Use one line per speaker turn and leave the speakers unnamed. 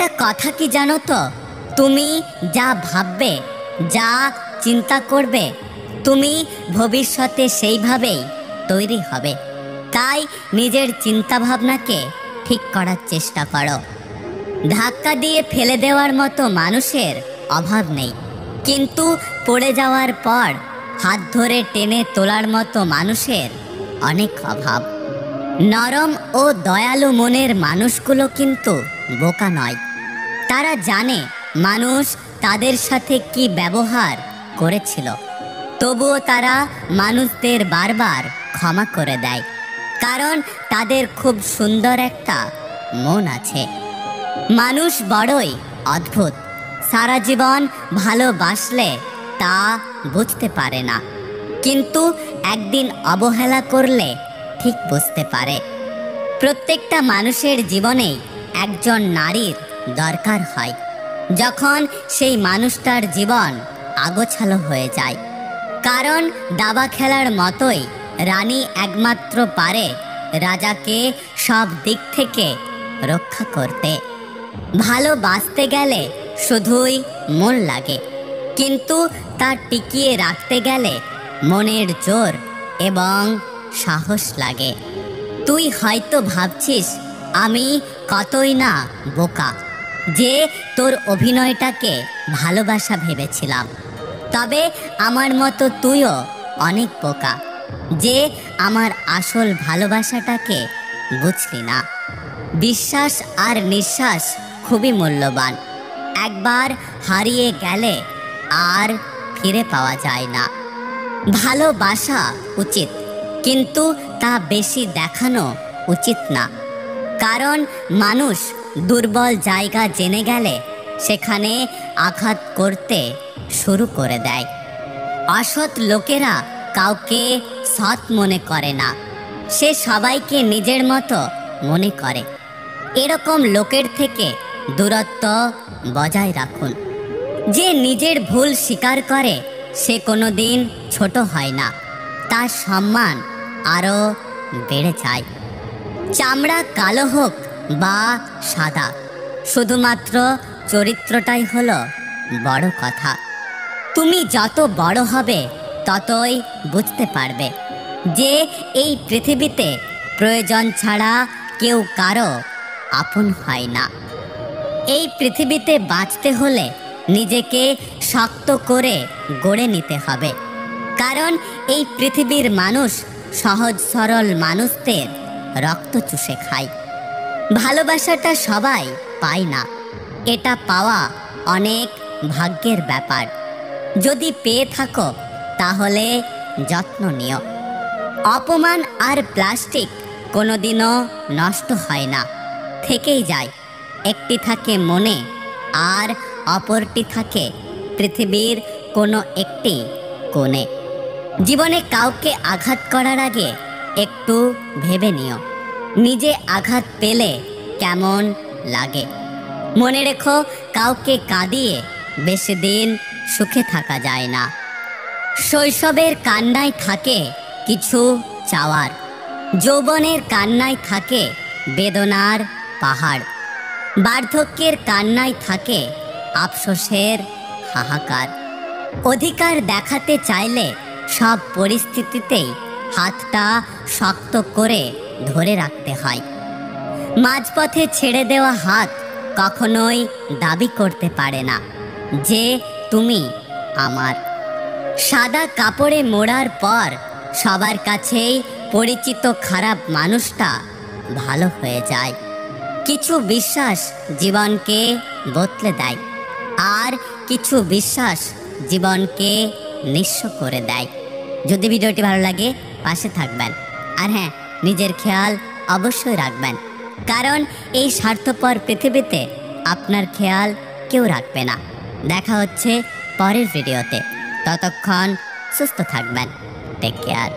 একটা কথা কি জানো তো, তুমি যা ভাববে, যা চিন্তা করবে, তুমি ভবিষ্যতে সেইভাবেই তৈরি হবে। তাই নিজের চিন্তা ভাবনাকে ঠিক করার চেষ্টা করো। ধাক্কা দিয়ে ফেলে দেওয়ার মতো মানুষের অভাব নেই, কিন্তু পড়ে যাওয়ার পর হাত ধরে টেনে তোলার মতো মানুষের অনেক অভাব। নরম ও দয়ালু মনের মানুষগুলো কিন্তু বোকা নয়। তারা জানে মানুষ তাদের সাথে কি ব্যবহার করেছিল, তবুও তারা মানুষদের বারবার ক্ষমা করে দেয়, কারণ তাদের খুব সুন্দর একটা মন আছে। মানুষ বড়ই অদ্ভুত, সারা জীবন ভালোবাসলে তা বুঝতে পারে না, কিন্তু একদিন অবহেলা করলে ঠিক বুঝতে পারে। প্রত্যেকটা মানুষের জীবনেই একজন নারীর দরকার হয়, যখন সেই মানুষটার জীবন আগোছালো হয়ে যায়। কারণ দাবা খেলার মতোই রানী একমাত্র পারে রাজাকে সব দিক থেকে রক্ষা করতে। ভালোবাসতে গেলে শুধুই মন লাগে, কিন্তু তা টিকিয়ে রাখতে গেলে মনের জোর এবং সাহস লাগে। তুই হয়তো ভাবছিস আমি কতই না বোকা যে তোর অভিনয়টাকে ভালোবাসা ভেবেছিলাম, তবে আমার মতো তুইও অনেক বোকা যে আমার আসল ভালোবাসাটাকে বুঝলি না। বিশ্বাস আর নিঃশ্বাস খুবই মূল্যবান, একবার হারিয়ে গেলে আর ফিরে পাওয়া যায় না। ভালোবাসা উচিত, কিন্তু তা বেশি দেখানো উচিত না, কারণ মানুষ দুর্বল জায়গা জেনে গেলে সেখানে আঘাত করতে শুরু করে দেয়। অসৎ লোকেরা কাউকে সৎ মনে করে না, সে সবাইকে নিজের মতো মনে করে। এরকম লোকের থেকে দূরত্ব বজায় রাখুন। যে নিজের ভুল স্বীকার করে সে কোনো দিন ছোট হয় না, তার সম্মান আরও বেড়ে যায়। চামড়া কালো হোক বা সাদা, শুধুমাত্র চরিত্রটাই হলো বড় কথা। তুমি যত বড় হবে ততই বুঝতে পারবে যে এই পৃথিবীতে প্রয়োজন ছাড়া কেউ কারো আপন হয় না। এই পৃথিবীতে বাঁচতে হলে নিজেকে শক্ত করে গড়ে নিতে হবে, কারণ এই পৃথিবীর মানুষ সহজ সরল মানুষদের রক্ত চুষে খায়। ভালোবাসাটা সবাই পায় না, এটা পাওয়া অনেক ভাগ্যের ব্যাপার। যদি পেয়ে থাকো তাহলে যত্ন নিও। অপমান আর প্লাস্টিক কোনোদিনও নষ্ট হয় না, থেকেই যায়। একটি থাকে মনে আর অপরটি থাকে পৃথিবীর কোনো একটি কোণে। জীবনে কাউকে আঘাত করার আগে একটু ভেবে নিও নিজে আঘাত পেলে কেমন লাগে। মনে রেখো, কাউকে কাঁদিয়ে বেশি দিন সুখে থাকা যায় না। শৈশবের কান্নায় থাকে কিছু চাওয়ার, যৌবনের কান্নায় থাকে বেদনার পাহাড়, বার্ধক্যের কান্নায় থাকে আফসোসের হাহাকার। অধিকার দেখাতে চাইলে সব পরিস্থিতিতেই হাতটা শক্ত করে ধরে রাখতে হয়। মাঝপথে ছেড়ে দেওয়া হাত কখনোই দাবি করতে পারে না যে তুমি আমার। সাদা কাপড়ে মোড়ার পর সবার কাছেই পরিচিত খারাপ মানুষটা ভালো হয়ে যায়। কিছু বিশ্বাস জীবনকে বদলে দেয়, আর কিছু বিশ্বাস জীবনকে নিঃস্ব করে দেয়। যদি ভিডিওটি ভালো লাগে পাশে থাকবেন, আর হ্যাঁ, নিজের খেয়াল অবশ্যই রাখবেন, কারণ এই স্বার্থপর পৃথিবীতে আপনার খেয়াল কেউ রাখবে না। দেখা হচ্ছে পরের ভিডিওতে, ততক্ষণ সুস্থ থাকবেন। Take care.